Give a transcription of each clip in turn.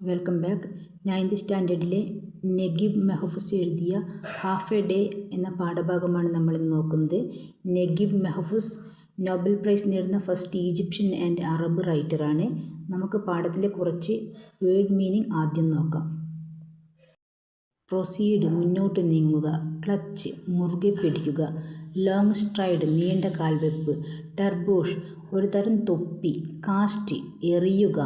Welcome back. 9th സ്റ്റാൻഡേർഡിലെ നഗീബ് Mehfooz എഴുതിയ half A day എന്ന പാഠഭാഗമാണ് നമ്മളിന്ന് നോക്കുന്നത്. നഗീബ് മെഹഫൂസ് നോബൽ പ്രൈസ് നേടുന്ന ഫസ്റ്റ് ഈജിപ്ഷ്യൻ ആൻഡ് അറബ് റൈറ്ററാണ്. നമുക്ക് പാഠത്തിലെ കുറച്ച് വേർഡ് മീനിങ് ആദ്യം നോക്കാം. പ്രൊസീഡ് മുന്നോട്ട് നീങ്ങുക, ക്ലച്ച് മുറുകെ പിടിക്കുക, ലോങ് സ്ട്രൈഡ് നീണ്ട കാൽവെപ്പ്, ടർബൂഷ് ഒരു തരം തൊപ്പി, കാസ്റ്റ് എറിയുക,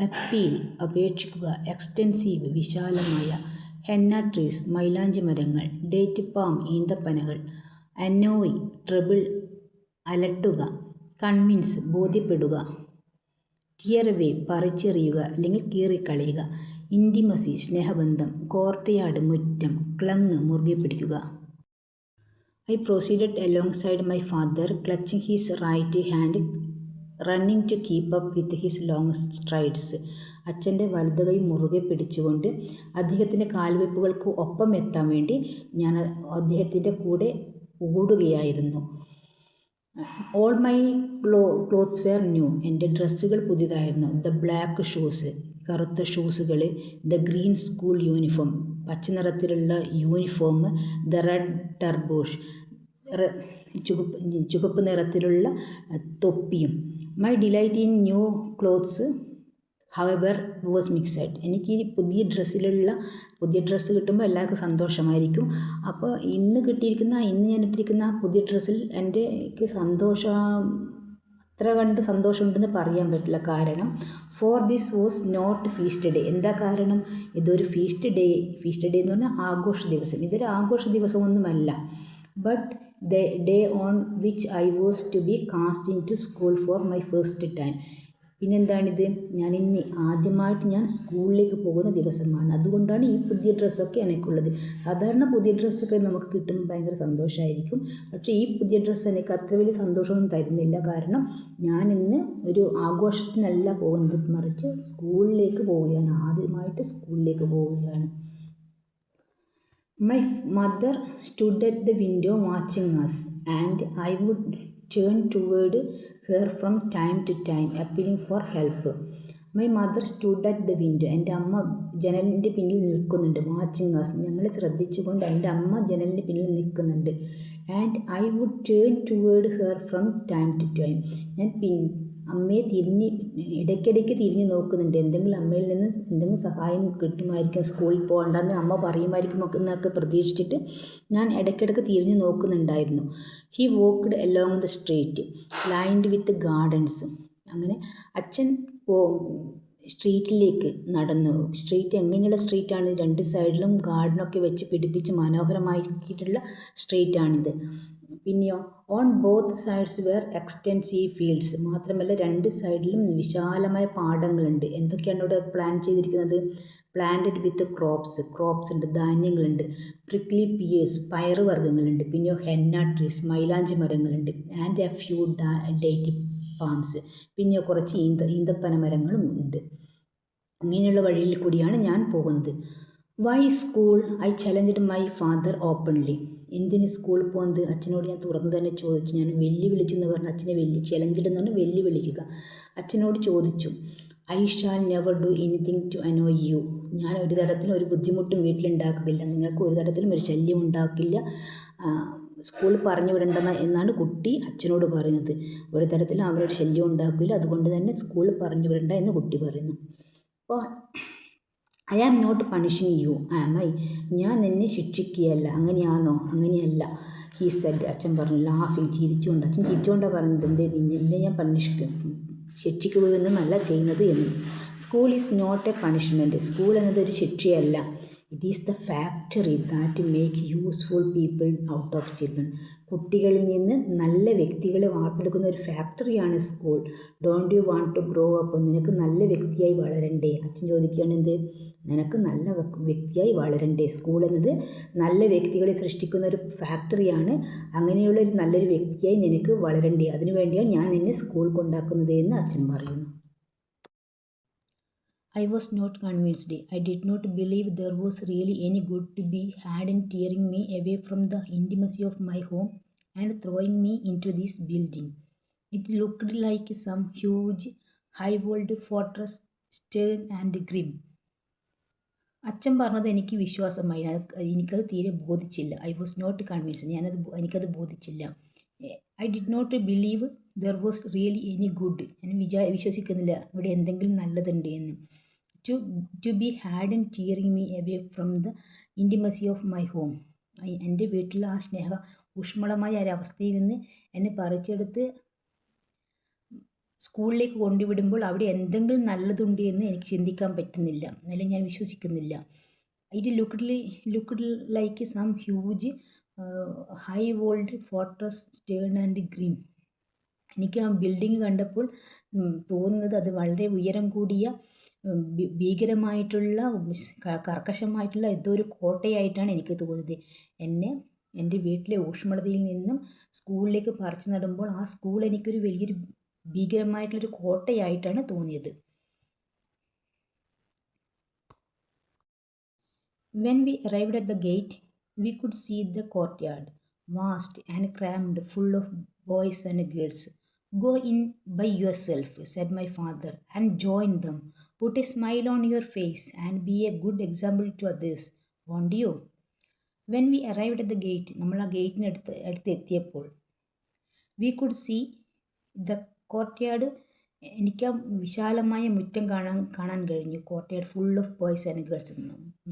അപ്പീൽ അപേക്ഷിക്കുക, എക്സ്റ്റെൻസീവ് വിശാലമായ, ഹെന്ന ട്രീസ് മൈലാഞ്ചി മരങ്ങൾ, ഡേറ്റ് പാം ഈന്തപ്പനകൾ, അനോയ് ട്രബിൾ അലട്ടുക, കൺവിൻസ് ബോധ്യപ്പെടുക, ടിയർ അവേ പറിച്ചെറിയുക അല്ലെങ്കിൽ കീറിക്കളയുക, ഇൻറ്റിമസി സ്നേഹബന്ധം, കോർട്ട്യാർഡ് മുറ്റം, ക്ലങ് മുറുകെ പിടിക്കുക. I proceeded alongside my father, clutching his right hand, running to keep up with his long strides. അച്ഛൻ്റെ വലത് കൈ മുറുകെ പിടിച്ചുകൊണ്ട് അദ്ദേഹത്തിൻ്റെ കാൽവെപ്പുകൾക്ക് ഒപ്പം എത്താൻ വേണ്ടി ഞാൻ അദ്ദേഹത്തിൻ്റെ കൂടെ ഓടുകയായിരുന്നു. All my clothes were new, എൻ്റെ ഡ്രസ്സുകൾ പുതിയതായിരുന്നു. ദ ബ്ലാക്ക് ഷൂസ് കറുത്ത ഷൂസുകൾ, ദ ഗ്രീൻ സ്കൂൾ യൂണിഫോം പച്ച നിറത്തിലുള്ള യൂണിഫോം, ദ റെഡ് ടർബൂഷ് ചുവപ്പ് നിറത്തിലുള്ള തൊപ്പിയും. My delight in new clothes however was mixed, എനിക്ക് ഈ പുതിയ ഡ്രസ്സ് കിട്ടുമ്പോൾ എല്ലാവർക്കും സന്തോഷമായിരിക്കും. അപ്പോൾ ഇന്ന് ഞാൻ ഇട്ടിരിക്കുന്ന പുതിയ ഡ്രസ്സിൽ എനിക്ക് അത്ര കണ്ട് സന്തോഷമുണ്ടെന്ന് പറയാൻ പറ്റില്ല. കാരണം for this was not feast day. എന്താ കാരണം? ഇതൊരു ഫീസ്റ്റ് ഡേ എന്ന് പറഞ്ഞാൽ ആഘോഷ ദിവസം. ഇതൊരു ആഘോഷ ദിവസമൊന്നുമല്ല. But the day on which I was to be cast into school for my first time. പിന്നെന്താണിത്? ആദ്യമായിട്ട് ഞാൻ സ്കൂളിലേക്ക് പോകുന്ന ദിവസമാണ്. അതുകൊണ്ടാണ് ഈ പുതിയ ഡ്രസ്സൊക്കെ എനിക്കുള്ളത്. സാധാരണ പുതിയ ഡ്രസ്സൊക്കെ നമുക്ക് കിട്ടുമ്പോൾ ഭയങ്കര സന്തോഷമായിരിക്കും. പക്ഷേ ഈ പുതിയ ഡ്രസ്സ് എനിക്ക് അത്ര വലിയ സന്തോഷമൊന്നും തരുന്നില്ല. കാരണം ഞാൻ ഇന്ന് ഒരു ആഘോഷത്തിനല്ല പോകുന്നത്, മറിച്ച് സ്കൂളിലേക്ക് പോവുകയാണ്. ആദ്യമായിട്ട് സ്കൂളിലേക്ക് പോവുകയാണ്. My mother stood at the window watching us, and I would turn toward her from time to time, appealing for help. My mother stood at the window. എൻ്റെ അമ്മ ജനലിൻ്റെ പിന്നിൽ നിൽക്കുന്നുണ്ട്. വാച്ചിങ് us, ഞങ്ങളെ ശ്രദ്ധിച്ചുകൊണ്ട് എൻ്റെ അമ്മ ജനലിൻ്റെ പിന്നിൽ നിൽക്കുന്നുണ്ട്. And I would turn toward her from time to time, ഞാൻ അമ്മയെ ഇടയ്ക്കിടയ്ക്ക് തിരിഞ്ഞ് നോക്കുന്നുണ്ട്. അമ്മയിൽ നിന്ന് എന്തെങ്കിലും സഹായം കിട്ടുമായിരിക്കും, സ്കൂളിൽ പോകണ്ടെന്ന് അമ്മ പറയുമായിരിക്കും എന്നൊക്കെ പ്രതീക്ഷിച്ചിട്ട് ഞാൻ ഇടയ്ക്കിടയ്ക്ക് തിരിഞ്ഞ് നോക്കുന്നുണ്ടായിരുന്നു. He walked along the street lined with gardens. അങ്ങനെ അച്ഛൻ സ്ട്രീറ്റിലേക്ക് നടന്നു. സ്ട്രീറ്റ് എങ്ങനെയുള്ള സ്ട്രീറ്റാണ്? രണ്ട് സൈഡിലും ഗാർഡനൊക്കെ വെച്ച് പിടിപ്പിച്ച് മനോഹരമാക്കിയിട്ടുള്ള സ്ട്രീറ്റാണിത്. പിന്നെയോ on both sides were extensive fields. മാത്രമല്ല രണ്ട് സൈഡിലും വിശാലമായ പാടങ്ങളുണ്ട്. എന്തൊക്കെയാണ് ഇവിടെ പ്ലാൻ ചെയ്തിരിക്കുന്നത്? പ്ലാന്റഡ് വിത്ത് ക്രോപ്സ് ഉണ്ട്, ധാന്യങ്ങളുണ്ട്. Prickly Pierce പയറുവർഗ്ഗങ്ങളുണ്ട്. പിന്നെയോ ഹെന്ന ട്രീസ് മൈലാഞ്ചി മരങ്ങളുണ്ട്. And a few date palms, പിന്നെ കുറച്ച് ഈന്തപ്പന മരങ്ങളും ഉണ്ട്. ഇങ്ങനെയുള്ള വഴിയിൽ കൂടിയാണ് ഞാൻ പോകുന്നത്. Why school? I challenged my father openly. എന്തിന് സ്കൂളിൽ പോകുന്നത്? അച്ഛനോട് ഞാൻ തുറന്നു തന്നെ ചോദിച്ചു. ഞാൻ വെല്ലുവിളിച്ചെന്ന് പറഞ്ഞ് അച്ഛനെ ചലഞ്ചഡ് എന്ന് പറഞ്ഞാൽ വെല്ലുവിളിക്കുക. അച്ഛനോട് ചോദിച്ചു. I shall never do anything to annoy you. ഞാൻ ഒരു തരത്തിലും ഒരു ബുദ്ധിമുട്ടും വീട്ടിലുണ്ടാക്കില്ല, നിങ്ങൾക്ക് ഒരു തരത്തിലും ഒരു ശല്യം ഉണ്ടാക്കില്ല, സ്കൂളിൽ പറഞ്ഞു വിടേണ്ട എന്നാണ് കുട്ടി അച്ഛനോട് പറയുന്നത്. ഒരു തരത്തിലും അവരൊരു ശല്യം ഉണ്ടാക്കില്ല, അതുകൊണ്ട് തന്നെ സ്കൂളിൽ പറഞ്ഞു വിടണ്ട എന്ന് കുട്ടി പറയുന്നു. അപ്പോൾ I am not punishing you am I, ഞാൻ നിന്നെ ശിക്ഷിക്കുകയല്ല. അങ്ങനെയാണോ? അങ്ങനെയല്ല. ഹീ സെഡ്, അച്ഛൻ പറഞ്ഞു. ലാഫിങ് അച്ഛൻ ചിരിച്ചുകൊണ്ടാണ് പറയുന്നത്. എന്നെ ഞാൻ ശിക്ഷിക്കുകയെന്നല്ല ചെയ്യുന്നത് എന്ന്. School is not a punishment. School എന്നത് ഒരു ശിക്ഷയല്ല. It is the factory that make useful people out of children. കുട്ടികളിൽ നിന്ന് നല്ല വ്യക്തികളെ വാർത്തെടുക്കുന്ന ഒരു ഫാക്ടറിയാണ് school. Don't you want to grow up? നിനക്ക് നല്ല വ്യക്തിയായി വളരണ്ടേ? അച്ഛൻ ചോദിക്കുകയാണ്, എന്ത്? നിനക്ക് നല്ല വ്യക്തിയായി വളരണ്ടേ? സ്കൂൾ എന്നത് നല്ല വ്യക്തികളെ സൃഷ്ടിക്കുന്ന ഒരു ഫാക്ടറിയാണ്. അങ്ങനെയുള്ള ഒരു നല്ലൊരു വ്യക്തിയായി നിനക്ക് വളരണ്ടേ? അതിനു വേണ്ടിയാണ് ഞാൻ നിന്നെ സ്കൂൾ കൊണ്ടാക്കുന്നത് എന്ന് അച്ഛൻ പറയുന്നു. I was not convinced. I did not believe there was really any good to be had in tearing me away from the intimacy of my home and throwing me into this building. It looked like some huge, high-walled fortress, stern and grim. അച്ഛൻ പറഞ്ഞത് എനിക്ക് വിശ്വാസമായി. എനിക്കത് തീരെ ബോധിച്ചില്ല. I was not convinced. എനിക്കത് ബോധിച്ചില്ല. I did not believe there was really any good. ഞാൻ വിശ്വസിക്കുന്നില്ല ഇവിടെ എന്തെങ്കിലും നല്ലതുണ്ട് എന്ന്. To to be had and tearing me away from the intimacy of my home. എൻ്റെ വീട്ടിലെ ആ ഊഷ്മളമായ ഒരവസ്ഥയിൽ നിന്ന് എന്നെ പറിച്ചെടുത്ത് സ്കൂളിലേക്ക് കൊണ്ടുവിടുമ്പോൾ അവിടെ എന്തെങ്കിലും നല്ലതുണ്ട് എന്ന് എനിക്ക് ചിന്തിക്കാൻ പറ്റുന്നില്ല, അല്ലെങ്കിൽ ഞാൻ വിശ്വസിക്കുന്നില്ല. It looked like some huge high walled fortress stern and green. എനിക്ക് ആ ബിൽഡിംഗ് കണ്ടപ്പോൾ തോന്നുന്നത് അത് വളരെ ഉയരം കൂടിയ ഭീകരമായിട്ടുള്ള കർക്കശമായിട്ടുള്ള എന്തോ ഒരു കോട്ടയായിട്ടാണ് എനിക്ക് തോന്നിയത്. എൻ്റെ വീട്ടിലെ ഊഷ്മളതയിൽ നിന്നും സ്കൂളിലേക്ക് പറിച്ചു നടുമ്പോൾ ആ സ്കൂൾ എനിക്കൊരു വലിയൊരു ഭീകരമായിട്ടുള്ളൊരു കോട്ടയായിട്ടാണ് തോന്നിയത്. When we arrived at the gate, we could see the courtyard, vast and crammed, full of boys and girls. Go in by yourself, said my father, and join them. Put a smile on your face and be a good example to others, won't you? When we arrived at the gate, നമ്മൾ ആ ഗേറ്റിനടുത്ത് എത്തിയപ്പോൾ, we could see the courtyard. എനിക്ക് ആ വിശാലമായ മുറ്റം കാണാൻ കഴിഞ്ഞു. Courtyard full of boys and girls.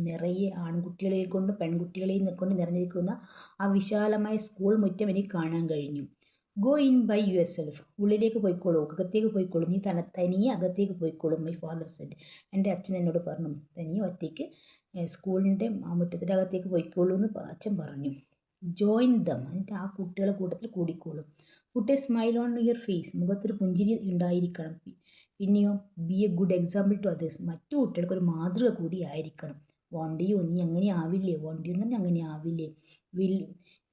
നിറയെ ആൺകുട്ടികളെയും കൊണ്ട് പെൺകുട്ടികളെയും കൊണ്ട് നിറഞ്ഞിരിക്കുന്ന ആ വിശാലമായ സ്കൂൾ മുറ്റം എനിക്ക് കാണാൻ കഴിഞ്ഞു. Go in by yourself. ഉള്ളിലേക്ക് പോയിക്കോളൂ, അകത്തേക്ക് പോയിക്കോളൂ, നീ തനിയെ അകത്തേക്ക് പോയിക്കോളൂ. My father said. എൻ്റെ അച്ഛൻ എന്നോട് പറഞ്ഞു, തനിയെ ഒറ്റയ്ക്ക് സ്കൂളിൻ്റെ ആ മുറ്റത്തിൻ്റെ അകത്തേക്ക് പോയിക്കോളൂ എന്ന് അച്ഛൻ പറഞ്ഞു. Join them. എന്നിട്ട് ആ കുട്ടികളെ കൂട്ടത്തിൽ കൂടിക്കോളും. Put a smile on your face. മുഖത്തൊരു പുഞ്ചിരി ഉണ്ടായിരിക്കണം. പിന്നെയോ be a good example to others. മറ്റു കുട്ടികൾക്ക് ഒരു മാതൃക കൂടി ആയിരിക്കണം. Won't you. നീ അങ്ങനെ ആവില്ലേ? വോണ്ട് യു എന്ന് പറഞ്ഞാൽ അങ്ങനെ ആവില്ലേ?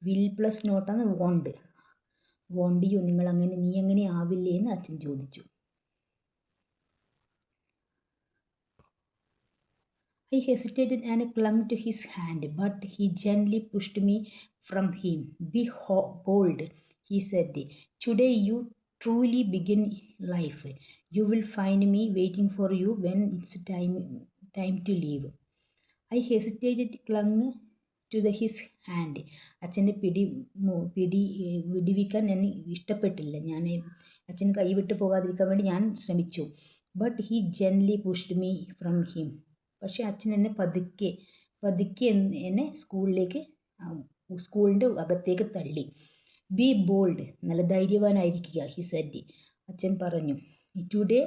വിൽ പ്ലസ് നോട്ടാണ് വോണ്ട്. വോണ്ട് യു, നീ അങ്ങനെ ആവില്ലേ എന്ന് അച്ഛൻ ചോദിച്ചു. I hesitated and clung to his hand, but he gently pushed me from him. Be bold, he said. Today you truly begin life. You will find me waiting for you when it's time to leave. I hesitated, clung to his hand. അച്ഛൻ്റെ പിടി വിടിവിക്കാൻ ഞാൻ ഇഷ്ടപ്പെട്ടില്ല. അച്ഛൻ കൈവിട്ട് പോകാതിരിക്കാൻ വേണ്ടി ഞാൻ ശ്രമിച്ചു. But he gently pushed me from him. പക്ഷേ അച്ഛൻ എന്നെ പതുക്കെ എന്നെ സ്കൂളിൻ്റെ അകത്തേക്ക് തള്ളി. Be bold. നല്ല ധൈര്യവാനായിരിക്കുക, ഹി സെഡ്. അച്ഛൻ പറഞ്ഞു, today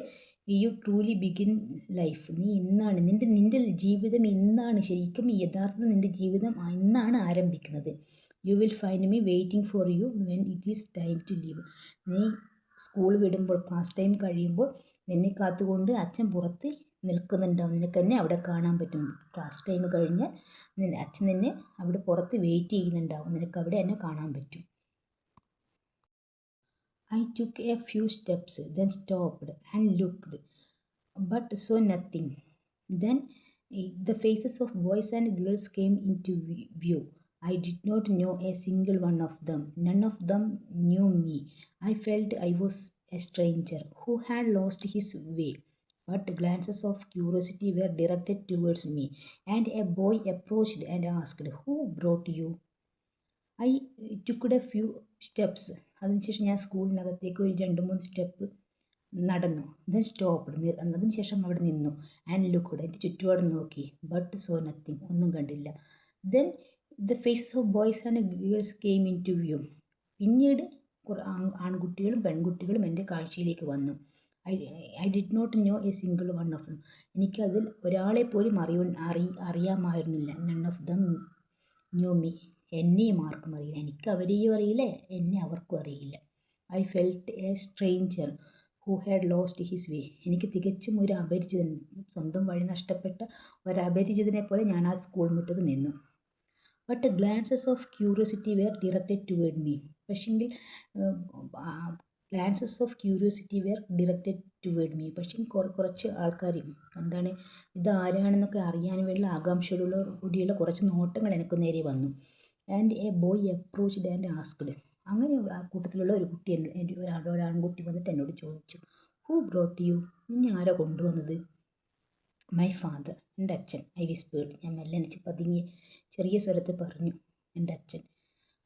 you truly begin life. നീ ഇന്നാണ് നിൻ്റെ ജീവിതം ഇന്നാണ് ശരിക്കും യഥാർത്ഥം. നിൻ്റെ ജീവിതം ഇന്നാണ് ആരംഭിക്കുന്നത്. You will find me waiting for you when it is time to leave. നീ സ്കൂൾ വിടുമ്പോൾ, ക്ലാസ് ടൈം കഴിയുമ്പോൾ നിന്നെ കാത്തുകൊണ്ട് അച്ഛൻ പുറത്ത് നിൽക്കുന്നുണ്ടാവും. നിനക്ക് എന്നെ അവിടെ കാണാൻ പറ്റും. ക്ലാസ് ടൈം കഴിഞ്ഞ് അച്ഛൻ നിന്നെ അവിടെ പുറത്ത് വെയിറ്റ് ചെയ്യുന്നുണ്ടാവും. നിനക്ക് അവിടെ എന്നെ കാണാൻ പറ്റും. I took a few steps, then stopped and looked, but saw nothing. Then the faces of boys and girls came into view. I did not know a single one of them. None of them knew me. I felt I was a stranger who had lost his way. But glances of curiosity were directed towards me, and a boy approached and asked, "Who brought you?" I took a few steps. അതിനുശേഷം ഞാൻ സ്കൂളിനകത്തേക്ക് ഒരു 2-3 step നടന്നു. Then stopped. അതിനുശേഷം അവിടെ നിന്നു. And looked. എൻ്റെ ചുറ്റുപാട് നോക്കി. But saw nothing. ഒന്നും കണ്ടില്ല. Then the faces of boys and girls came into view. പിന്നീട് ആൺകുട്ടികളും പെൺകുട്ടികളും എൻ്റെ കാഴ്ചയിലേക്ക് വന്നു. I did not know a single one of them. എനിക്കതിൽ ഒരാളെ പോലും അറിയാമായിരുന്നില്ല. None of them knew me. എന്നെയും ആർക്കും അറിയില്ല. എനിക്ക് അവരെയും അറിയില്ല, എന്നെ അവർക്കും അറിയില്ല. I felt a stranger who had lost his വേ. എനിക്ക് തികച്ചും ഒരു അപരിചിതൻ, സ്വന്തം വഴി നഷ്ടപ്പെട്ട ഒരു അപരിചിതനെ പോലെ ഞാൻ ആ സ്കൂൾ മുറ്റത്ത് നിന്നു. But glances of curiosity were directed toward me. പക്ഷെങ്കിൽ glances of curiosity were directed toward me. പക്ഷേ കുറച്ച് ആൾക്കാർ എന്താണ് ഇതാരാണെന്നൊക്കെ അറിയാൻ വേണ്ടിയുള്ള ആകാംക്ഷയോടുകൂടിയുള്ള കുറച്ച് നോട്ടങ്ങൾ എനിക്ക് നേരെ വന്നു. And A boy approached and asked. അങ്ങനെ ആ കൂട്ടത്തിലുള്ള ഒരു കുട്ടി ഒരാൺകുട്ടി വന്നിട്ട് എന്നോട് ചോദിച്ചു, ഹൂ ബ്രോട്ട് യു. നിന്നെ ആരാ കൊണ്ടുവന്നത്? മൈ ഫാദർ, എൻ്റെ അച്ഛൻ. ഐ വിസ്പേർഡ്, ഞാൻ മെല്ലെ പതുങ്ങി ചെറിയ സ്വരത്തിൽ പറഞ്ഞു. എൻ്റെ അച്ഛൻ.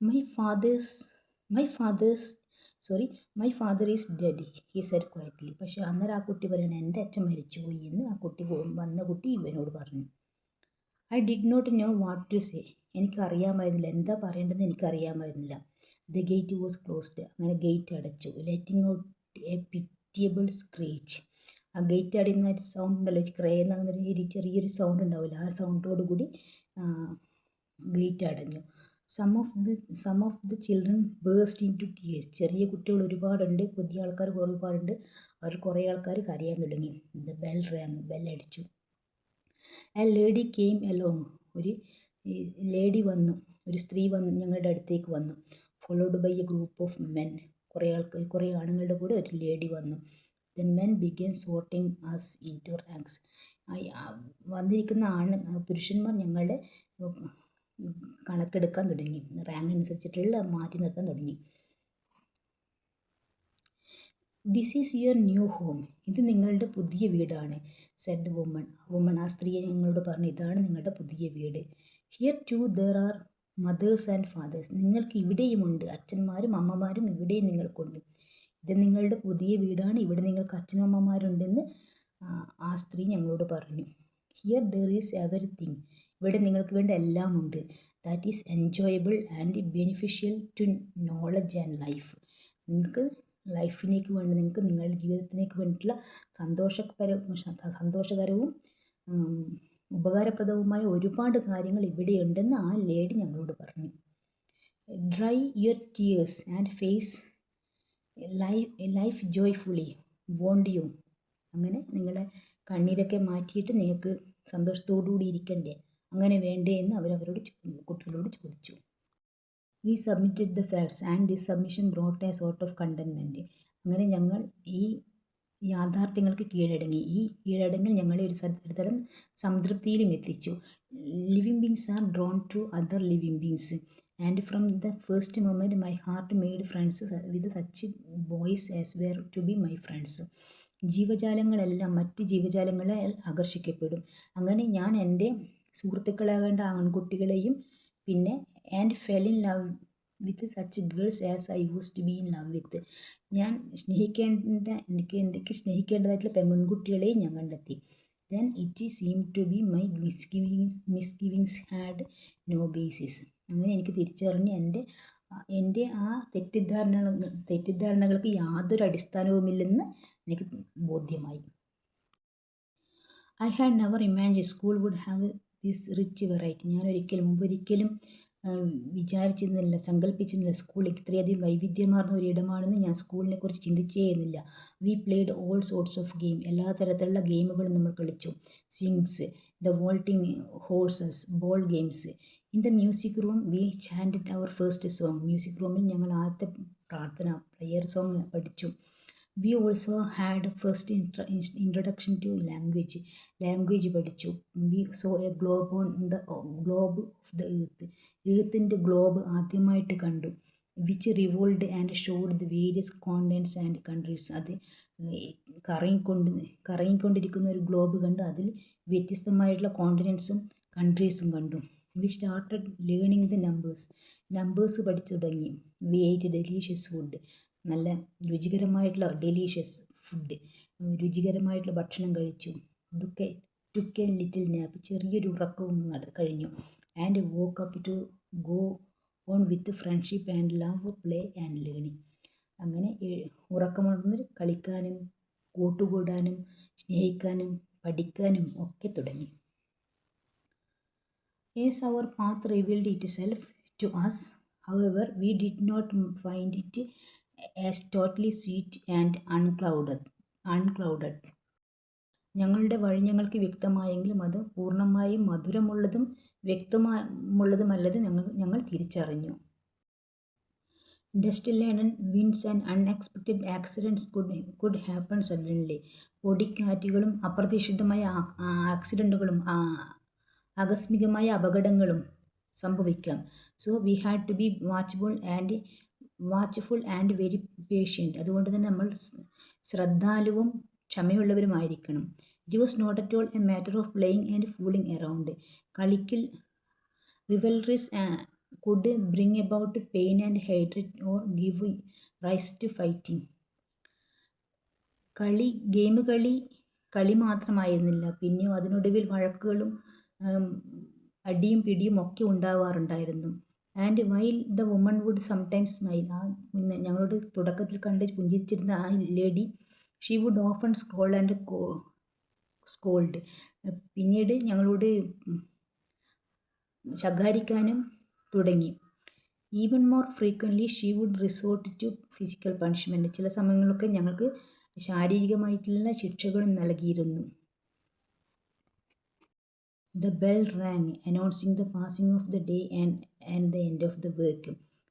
My fathers my fathers my father is dead, he said quietly. പക്ഷേ അന്നേരം ആ കുട്ടി പറയണ എൻ്റെ അച്ഛൻ മരിച്ചുപോയി എന്ന് ആ കുട്ടി വന്ന കുട്ടി ഇവനോട് പറഞ്ഞു. I did not know what to say, എനിക്കറിയാമായിരുന്നില്ല എന്താ പറയേണ്ടതെന്ന് എനിക്കറിയാമായിരുന്നില്ല. ദ ഗേറ്റ് വാസ് ക്ലോസ്ഡ്, അങ്ങനെ ഗേറ്റ് അടച്ചു. Letting out a pitiable screech, ആ ഗേറ്റ് അടിയുന്ന സൗണ്ട് ഉണ്ടല്ലോ, ക്രേന്ന് ചെറിയൊരു സൗണ്ട് ഉണ്ടാവില്ല, ആ സൗണ്ടോട് കൂടി ഗേറ്റ് അടഞ്ഞു. Some of the children burst into tears, ചെറിയ കുട്ടികൾ ഒരുപാടുണ്ട്, പുതിയ ആൾക്കാർ ഒരുപാടുണ്ട്, അവർ കുറേ ആൾക്കാർ കരയാൻ തുടങ്ങി. ദ ബെൽ റാങ്, ബെല്ലടിച്ചു. എ ലേഡി കെയിം എലോങ്, ഒരു ലേഡി വന്നു, ഒരു സ്ത്രീ വന്നു, ഞങ്ങളുടെ അടുത്തേക്ക് വന്നു. Followed by a group of men, കുറേ ആണുങ്ങളുടെ കൂടെ ഒരു ലേഡി വന്നു. The men began sorting us into ranks, വന്നിരിക്കുന്ന പുരുഷന്മാർ ഞങ്ങളുടെ കണക്കെടുക്കാൻ തുടങ്ങി, റാങ്ക് അനുസരിച്ചിട്ടുള്ള മാറ്റി നിർത്താൻ തുടങ്ങി. This is your new home, ഇത് നിങ്ങളുടെ പുതിയ വീടാണ്. സെഡ് ദ വുമൺ, ആ സ്ത്രീ ഞങ്ങളോട് പറഞ്ഞു, ഇതാണ് നിങ്ങളുടെ പുതിയ വീട്. Here too there are mothers and fathers, നിങ്ങൾക്ക് ഇവിടെയുമുണ്ട് അച്ഛന്മാരും അമ്മമാരും, ഇവിടെയും നിങ്ങൾക്കുണ്ട്. ഇത് നിങ്ങളുടെ പുതിയ വീടാണ്, ഇവിടെ നിങ്ങൾക്ക് അച്ഛനും അമ്മമാരുണ്ടെന്ന് ആ സ്ത്രീ ഞങ്ങളോട് പറഞ്ഞു. ഹിയർ ദർ ഈസ് എവറിത്തിങ്, ഇവിടെ നിങ്ങൾക്ക് വേണ്ട എല്ലാം ഉണ്ട്. That is enjoyable and beneficial to knowledge and life, നിങ്ങൾക്ക് ലൈഫിലേക്ക് വേണ്ടി, നിങ്ങൾക്ക് നിങ്ങളുടെ ജീവിതത്തിലേക്ക് വേണ്ടിയിട്ടുള്ള സന്തോഷകരവും ഉപകാരപ്രദവുമായ ഒരുപാട് കാര്യങ്ങൾ ഇവിടെയുണ്ടെന്ന് ആ ലേഡി ഞങ്ങളോട് പറഞ്ഞു. Dry your tears and face life joyfully won't you, അങ്ങനെ നിങ്ങളെ കണ്ണീരൊക്കെ മാറ്റിയിട്ട് നിങ്ങൾക്ക് സന്തോഷത്തോടുകൂടി ഇരിക്കണ്ടേ, അങ്ങനെ വേണ്ടേ എന്ന് കുട്ടികളോട് ചോദിച്ചു. We submitted the facts and this submission brought a sort of contentment, അങ്ങനെ ഞങ്ങൾ ഈ യാഥാർത്ഥ്യങ്ങൾക്ക് കീഴടങ്ങി. ഈ കീഴടങ്ങൽ ഞങ്ങളെ ഒരു തരം സംതൃപ്തിയിലും എത്തിച്ചു. Living beings are drawn to other living beings and from the first moment my heart made friends with such boys as were to be my friends. ജീവജാലങ്ങളെല്ലാം മറ്റ് ജീവജാലങ്ങളെ ആകർഷിക്കപ്പെടും. അങ്ങനെ ഞാൻ എൻ്റെ സുഹൃത്തുക്കളാകേണ്ട ആൺകുട്ടികളെയും പിന്നെ and fell in love with such girls as I used to be in love with, ഞാൻ എനിക്ക് സ്നേഹിക്കേണ്ടതായിട്ടുള്ള പെൺകുട്ടികളെയും ഞാൻ കണ്ടെത്തി. Then it seem to be my misgivings had no basis, അങ്ങനെ എനിക്ക് തിരിച്ചറിഞ്ഞ് എൻ്റെ ആ തെറ്റിദ്ധാരണകൾക്ക് യാതൊരു അടിസ്ഥാനവുമില്ലെന്ന് എനിക്ക് ബോധ്യമായി. I had never imagined school would have this rich variety, ഞാൻ മുമ്പൊരിക്കലും വിചാരിച്ചിരുന്നില്ല, സങ്കല്പിച്ചിരുന്നില്ല സ്കൂൾ ഇത്രയധികം വൈവിധ്യമാർന്ന ഒരിടമാണെന്ന് ഞാൻ സ്കൂളിനെ കുറിച്ച് ചിന്തിച്ചേയിരുന്നില്ല. We played all sorts of game, എല്ലാ തരത്തിലുള്ള ഗെയിമുകളും നമ്മൾ കളിച്ചു. Swings, the vaulting horses, ball games. In the music room we chanted our first song, music റൂമിൽ ഞങ്ങൾ ആദ്യത്തെ പ്രാർത്ഥന പ്രയർ സോങ് പഠിച്ചു. We also had first introduction to language പഠിച്ചു. We saw a globe of the എർത്തിൻ്റെ globe ആദ്യമായിട്ട് കണ്ടു. Which revolved and showed the various continents and countries, അത് കറങ്ങിക്കൊണ്ടിരിക്കുന്ന ഒരു ഗ്ലോബ് കണ്ടു, അതിൽ വ്യത്യസ്തമായിട്ടുള്ള കോണ്ടിനെൻറ്റ്സും കൺട്രീസും കണ്ടു. We started learning the numbers പഠിച്ചു തുടങ്ങി. വി ഏറ്റ് ഡെലീഷ്യസ് ഫുഡ്, നല്ല ഡെലീഷ്യസ് ഫുഡ്, രുചികരമായിട്ടുള്ള ഭക്ഷണം കഴിച്ചു. ടുക്ക് എ ലിറ്റിൽ നാപ്പ്, ചെറിയൊരു ഉറക്കവും കഴിഞ്ഞു. And woke up to go on with friendship and love, play and learning, അങ്ങനെ ഉറക്കമുണർന്ന് കളിക്കാനും കൂട്ടുകൂടാനും സ്നേഹിക്കാനും പഠിക്കാനും ഒക്കെ തുടങ്ങി. As our path revealed itself to us, however, we did not find it as totally sweet and unclouded. ഞങ്ങളുടെ വഴി ഞങ്ങൾക്ക് വ്യക്തമായെങ്കിലും അത് പൂർണ്ണമായും മധുരമുള്ളതും വ്യക്തമുള്ളതുമല്ലെന്ന് ഞങ്ങൾ തിരിച്ചറിഞ്ഞു. Dust laden winds and unexpected accidents could happen suddenly. പൊടിക്കാറ്റുകളും അപ്രതീക്ഷിതമായ ആക്സിഡൻറ്റുകളും ആകസ്മികമായ അപകടങ്ങളും സംഭവിക്കാം. So we had to be watchful and very patient, അതുകൊണ്ട് തന്നെ നമ്മൾ ശ്രദ്ധാലുവും ക്ഷമയുള്ളവരുമായിരിക്കണം. It was not at all a matter of playing and fooling around. കളിക്കൽ rivalries could bring about pain and hatred or give rise to fighting. Game കളി മാത്രമായിരുന്നില്ല, പിന്നെയും അതിനൊടുവിൽ വഴക്കുകളും അടിയും പിടിയും ഒക്കെ ഉണ്ടാവാറുണ്ടായിരുന്നു. And while the woman would sometimes smile, ഞങ്ങളോട് തുടക്കത്തിൽ കണ്ട് പുഞ്ചിരിച്ചിരുന്ന ആ lady, she would often scold, പിന്നീട് ഞങ്ങളോട് ശകാരിക്കാനും തുടങ്ങി. Even more frequently she would resort to physical punishment, ചില സമയങ്ങളിലൊക്കെ ഞങ്ങൾക്ക് ശാരീരികമായിട്ടുള്ള ശിക്ഷകളും നൽകിയിരുന്നു. The bell rang, announcing the passing of the day and the end of the work.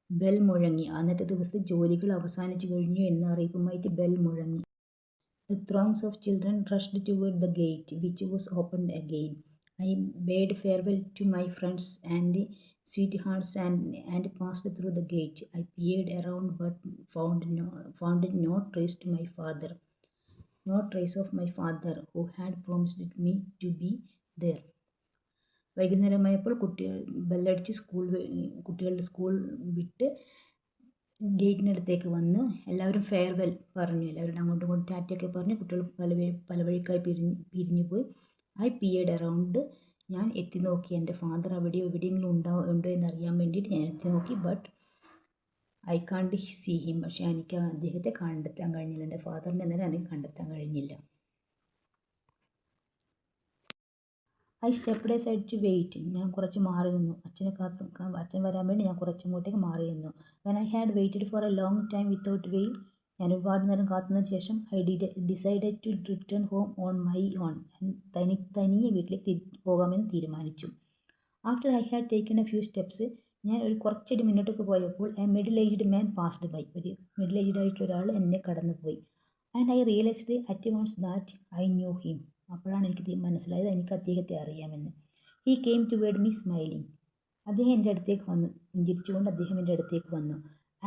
Bell മുഴങ്ങി, അന്നത്തെ ദിവസത്തെ ജോലികൾ അവസാനിച്ചു കഴിഞ്ഞു എന്ന അറിയിപ്പുമായിട്ട് ബെൽ മുഴങ്ങി. The throngs of children rushed toward the gate, which was opened again. I bade farewell to my friends and sweethearts and passed through the gate. I peered around but found no trace of my father, who had promised me to be there. വൈകുന്നേരമായപ്പോൾ ബെല്ലടിച്ച് കുട്ടികളുടെ school വിട്ട് ഗേറ്റിനടുത്തേക്ക് വന്നു. എല്ലാവരും farewell പറഞ്ഞു, എല്ലാവരും അങ്ങോട്ടും ഇങ്ങോട്ടും ടാറ്റയൊക്കെ പറഞ്ഞ് കുട്ടികൾ പല വഴിക്കായി പിരിഞ്ഞു പോയി. ഐ പിയേഡ് അറൗണ്ട്, ഞാൻ എത്തി നോക്കി, എൻ്റെ ഫാദർ എവിടെയെങ്കിലും ഉണ്ടോ എന്നറിയാൻ വേണ്ടിയിട്ട് ഞാൻ എത്തി നോക്കി. But I can't see him, പക്ഷേ എനിക്ക് അദ്ദേഹത്തെ കണ്ടെത്താൻ കഴിഞ്ഞില്ല, എൻ്റെ ഫാദറിനെ എന്നാലും എനിക്ക് കണ്ടെത്താൻ കഴിഞ്ഞില്ല. I stepped aside to wait, ഞാൻ കുറച്ച് മാറി നിന്നു, അച്ഛൻ വരാൻ വേണ്ടി ഞാൻ കുറച്ചങ്ങോട്ടേക്ക് മാറി നിന്നു. When I had waited for a long time without avail, ഞാൻ ഒരുപാട് നേരം കാത്തുന്നതിന് ശേഷം I decided to return home on my own, തനിയെ വീട്ടിലേക്ക് പോകാമെന്ന് തീരുമാനിച്ചു. After I had taken a few steps, ഞാൻ ഒരു കുറച്ചടി മുന്നോട്ടേക്ക് പോയപ്പോൾ a middle aged man passed by, ഒരു മിഡിൽ ഏജ്ഡ് ആയിട്ടുള്ള ഒരാൾ എന്നെ കടന്നുപോയി. And I realized at once that I knew him, അപ്പോഴാണ് എനിക്ക് മനസ്സിലായത് എനിക്ക് അദ്ദേഹത്തെ അറിയാമെന്ന്. He came toward me smiling, അദ്ദേഹം എൻ്റെ അടുത്തേക്ക് വന്നു, പുഞ്ചിരിച്ചുകൊണ്ട് അദ്ദേഹം എൻ്റെ അടുത്തേക്ക് വന്നു.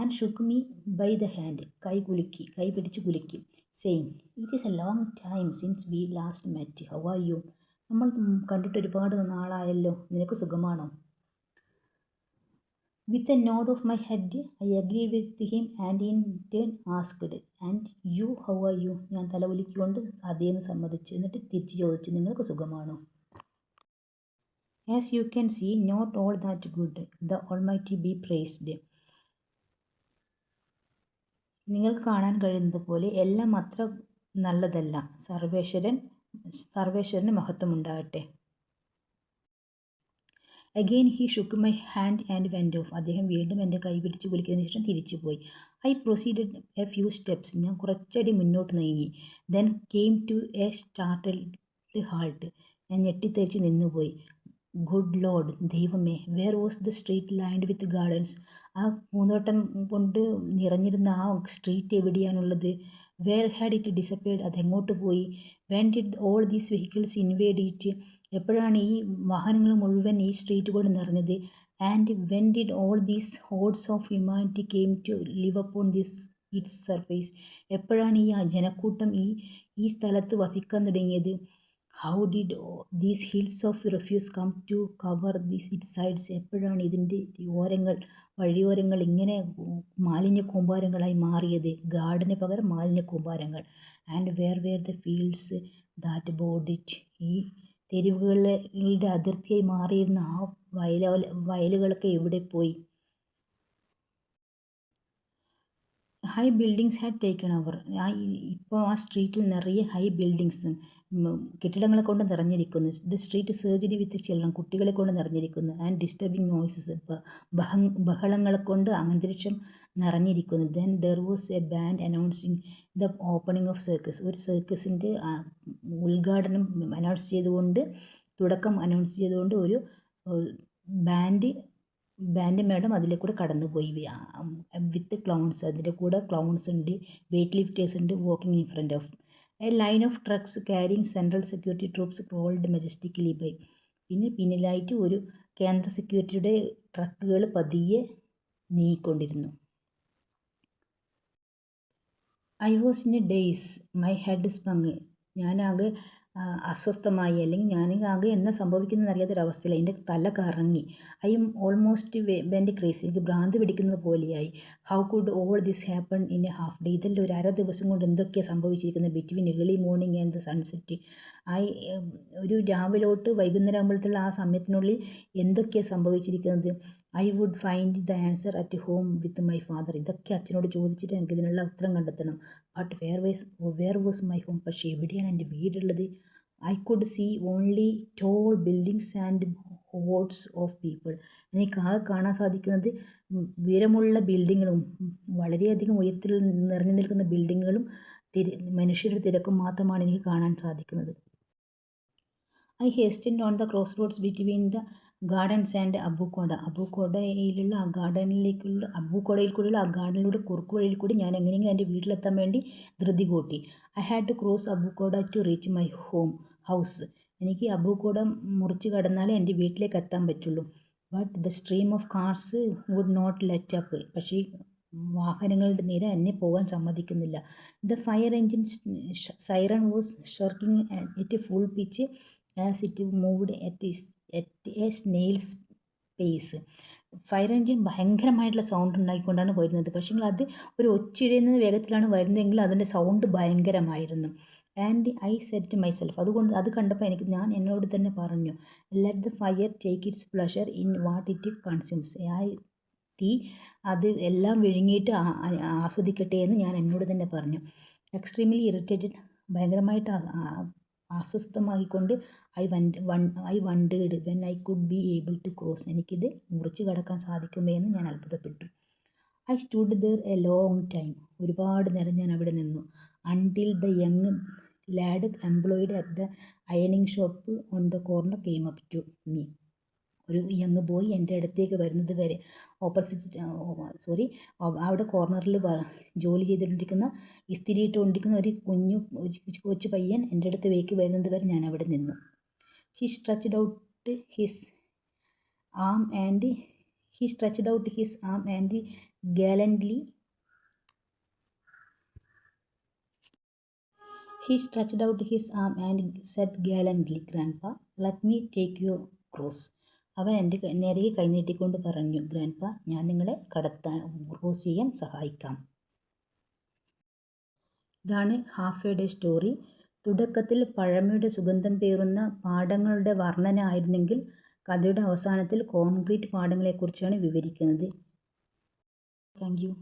And shook me by the hand, കൈ പിടിച്ച് കുലുക്കി. Saying, it is a long time since we last met, how are you, നമ്മൾ കണ്ടിട്ട് ഒരുപാട് നാളായല്ലോ, നിനക്ക് സുഖമാണോ? With a nod of my head I agreed with him and in turn asked and you how are you, ഞാൻ തലകുലുക്കിക്കൊണ്ട് അതേന്ന് സമ്മതിച്ചു. എന്നിട്ട് തിരിച്ചു ചോദിച്ചു, നിങ്ങൾക്ക് സുഖമാണോ? As you can see not all that good, the almighty be praised, നിങ്ങൾക്ക് കാണാൻ കഴിയുന്നത് പോലെ എല്ലാം അത്ര നല്ലതല്ല, സർവേശ്വരന് മഹത്വമുണ്ടാകട്ടെ. Again he shook my hand and went off, അദ്ദേഹം വീണ്ടും എൻ്റെ കൈ പിടിച്ച് കുലുക്കിയതിന് ശേഷം തിരിച്ചുപോയി. I proceeded a few steps, ഞാൻ കുറച്ചടി മുന്നോട്ട് നീങ്ങി. Then came to a startled halt, ഞാൻ ഞെട്ടിത്തെറിച്ച് നിന്നുപോയി. ഗുഡ് ലോഡ്, ദൈവമേ, where was the street lined with gardens, ആ പൂന്തോട്ടം കൊണ്ട് നിറഞ്ഞിരുന്ന ആ സ്ട്രീറ്റ് എവിടെയാണുള്ളത്? വെയർ ഹാഡ് ഇറ്റ് ഡിസപ്പിയർഡ്, അതെങ്ങോട്ട് പോയി? When did all these vehicles invade it, എപ്പോഴാണ് ഈ വാഹനങ്ങൾ മുഴുവൻ ഈ സ്ട്രീറ്റ് കൊണ്ട് നിറഞ്ഞത്? And when did all these hordes of humanity come to live upon its surface, എപ്പോഴാണ് ഈ ജനക്കൂട്ടം ഈ സ്ഥലത്ത് വസിക്കാൻ തുടങ്ങിയത്? How did these hills of refuse come to cover its sides, എപ്പോഴാണ് ഇതിൻ്റെ വഴിയോരങ്ങൾ ഇങ്ങനെ മാലിന്യ കൂമ്പാരങ്ങളായി മാറിയത്? ഗാർഡന് പകരം മാലിന്യ കൂമ്പാരങ്ങൾ. And where the fields that bordered it, ഈ തെരുവുകളുടെ അതിർത്തിയായി മാറിയിരുന്ന ആ വയലുകളൊക്കെ എവിടെ പോയി? High buildings had taken over, ഇപ്പോൾ ആ സ്ട്രീറ്റിൽ നിറയെ ഹൈ ബിൽഡിങ്സും കെട്ടിടങ്ങളെ കൊണ്ട് നിറഞ്ഞിരിക്കുന്നു. The street surged with children, കുട്ടികളെ കൊണ്ട് നിറഞ്ഞിരിക്കുന്നു. ആൻഡ് ഡിസ്റ്റർബിങ് നോയ്സസ്, ബഹളങ്ങളെ കൊണ്ട് അന്തരീക്ഷം നിറഞ്ഞിരിക്കുന്നു. Then there was A band announcing the opening of circus, ഒരു സർക്കസിൻ്റെ ഉദ്ഘാടനം തുടക്കം അനൗൺസ് ചെയ്തുകൊണ്ട് ഒരു ബാൻഡ് മേഡം അതിലെ കൂടെ കടന്നുപോയി. വിത്ത് ക്ലൗൺസ്, അതിൻ്റെ കൂടെ ക്ലൗൺസ് ഉണ്ട്, വെയ്റ്റ് ലിഫ്റ്റേഴ്സ് ഉണ്ട്, walking in front of a line of trucks carrying central security troops rolled majestically by, പിന്നെ പിന്നിലായിട്ട് ഒരു കേന്ദ്ര സെക്യൂരിറ്റിയുടെ ട്രക്കുകൾ പതിയെ നീങ്ങിക്കൊണ്ടിരുന്നു. I was in a daze, my head spun, ഞാനാകെ അസ്വസ്ഥമായി, അല്ലെങ്കിൽ ഞാൻ ആകെ എന്താ സംഭവിക്കുന്നത് അറിയാത്തൊരവസ്ഥയിൽ എൻ്റെ തല കറങ്ങി. I am almost went crazy, എനിക്ക് ഭ്രാന്ത് പിടിക്കുന്നത് പോലെയായി. How could all this happen in a half day, ഇതെല്ലാം ഒരു അര ദിവസം കൊണ്ട് എന്തൊക്കെയാണ് സംഭവിച്ചിരിക്കുന്നത്. Between early morning and the sunset, ഒരു രാവിലോട്ട് വൈകുന്നേരം ആകുമ്പോഴത്തുള്ള ആ സമയത്തിനുള്ളിൽ എന്തൊക്കെയാണ് സംഭവിച്ചിരിക്കുന്നത്. I would find the answer at home with my father, ഇതൊക്കെ അച്ഛനോട് ചോദിച്ചിട്ട് എനിക്ക് ഇതിനുള്ള ഉത്തരം കണ്ടെത്തണം. But where was my home, പക്ഷേ എവിടെയാണ് എൻ്റെ വീടുള്ളത്. I could see only tall buildings and hordes of people, എനിക്ക് ആകെ കാണാൻ സാധിക്കുന്നത് ഉയരമുള്ള ബിൽഡിങ്ങുകളും വളരെയധികം ഉയരത്തിൽ നിറഞ്ഞു നിൽക്കുന്ന ബിൽഡിങ്ങുകളും മനുഷ്യരുടെ തിരക്കും മാത്രമാണ് എനിക്ക് കാണാൻ സാധിക്കുന്നത്. I hastened on the cross roads between the gardens and അബൂക്കോടയിലുള്ള ആ ഗാർഡനിലേക്കുള്ള അബൂക്കോടയിൽ കൂടിയുള്ള ആ ഗാർഡനിലൂടെ കുറുക്ക് വഴിയിൽ കൂടി ഞാൻ എങ്ങനെയെങ്കിലും എൻ്റെ വീട്ടിലെത്താൻ വേണ്ടി ധൃതി കൂട്ടി. I had to cross Abu Khoda to reach my house, എനിക്ക് അബൂക്കോട മുറിച്ച് കടന്നാലേ എൻ്റെ വീട്ടിലേക്ക് എത്താൻ പറ്റുള്ളൂ. But the stream of cars would not let up, പക്ഷേ വാഹനങ്ങളുടെ നിര എന്നെ പോകാൻ സമ്മതിക്കുന്നില്ല. The fire engine siren was shrieking at full pitch as it moved at a snail's pace. Fire engine ഭയങ്കരമായിട്ടുള്ള സൗണ്ട് ഉണ്ടാക്കിക്കൊണ്ടാണ് വരുന്നത്. പക്ഷേ അത് ഒരു ഒച്ചിഴയുന്ന വേഗത്തിലാണ് വരുന്നതെങ്കിൽ അതിൻ്റെ സൗണ്ട് ഭയങ്കരമായിരുന്നു. ആൻഡ് ഐ സെറ്റ് മൈസെൽഫ്, അതുകൊണ്ട് അത് കണ്ടപ്പോൾ ഞാൻ എന്നോട് തന്നെ പറഞ്ഞു, let the fire take it's pleasure in what it consumes, തീ അത് എല്ലാം വിഴുങ്ങിയിട്ട് ആസ്വദിക്കട്ടെ എന്ന് ഞാൻ എന്നോട് തന്നെ പറഞ്ഞു. എക്സ്ട്രീംലി ഇറിറ്റേറ്റഡ്, ഭയങ്കരമായിട്ട് അസ്വസ്ഥമായിക്കൊണ്ട് I wondered when I could be able to cross, എനിക്കിത് മുറിച്ച് കടക്കാൻ സാധിക്കുമോ എന്ന് ഞാൻ അത്ഭുതപ്പെട്ടു. I stood there a long time, ഒരുപാട് നേരം ഞാൻ അവിടെ നിന്നു. Until the young lad employed at the അയണിങ് shop on the corner came up to me, ഒരു യങ് ബോയ് എൻ്റെ അടുത്തേക്ക് വരുന്നത് വരെ അവിടെ കോർണറിൽ ജോലി ചെയ്തുകൊണ്ടിരിക്കുന്ന ഇസ്തിരിയിട്ടുകൊണ്ടിരിക്കുന്ന ഒരു കൊച്ചു പയ്യൻ എൻ്റെ അടുത്തേക്ക് വരുന്നത് വരെ ഞാൻ അവിടെ നിന്നു. He stretched out his arm and gallantly said gallantly, "Grandpa, let me take you across." അവൻ എൻ്റെ നേരെ കൈനീട്ടിക്കൊണ്ട് പറഞ്ഞു, ഗ്രാൻഡ്പ, ഞാൻ നിങ്ങളെ ക്രോസ് ചെയ്യാൻ സഹായിക്കാം. ഇതാണ് ഹാഫ് എ ഡേ സ്റ്റോറി. തുടക്കത്തിൽ പഴമയുടെ സുഗന്ധം പേറുന്ന പാടങ്ങളുടെ വർണ്ണന ആയിരുന്നെങ്കിൽ കഥയുടെ അവസാനത്തിൽ കോൺക്രീറ്റ് പാടങ്ങളെക്കുറിച്ചാണ് വിവരിക്കുന്നത്. Thank you.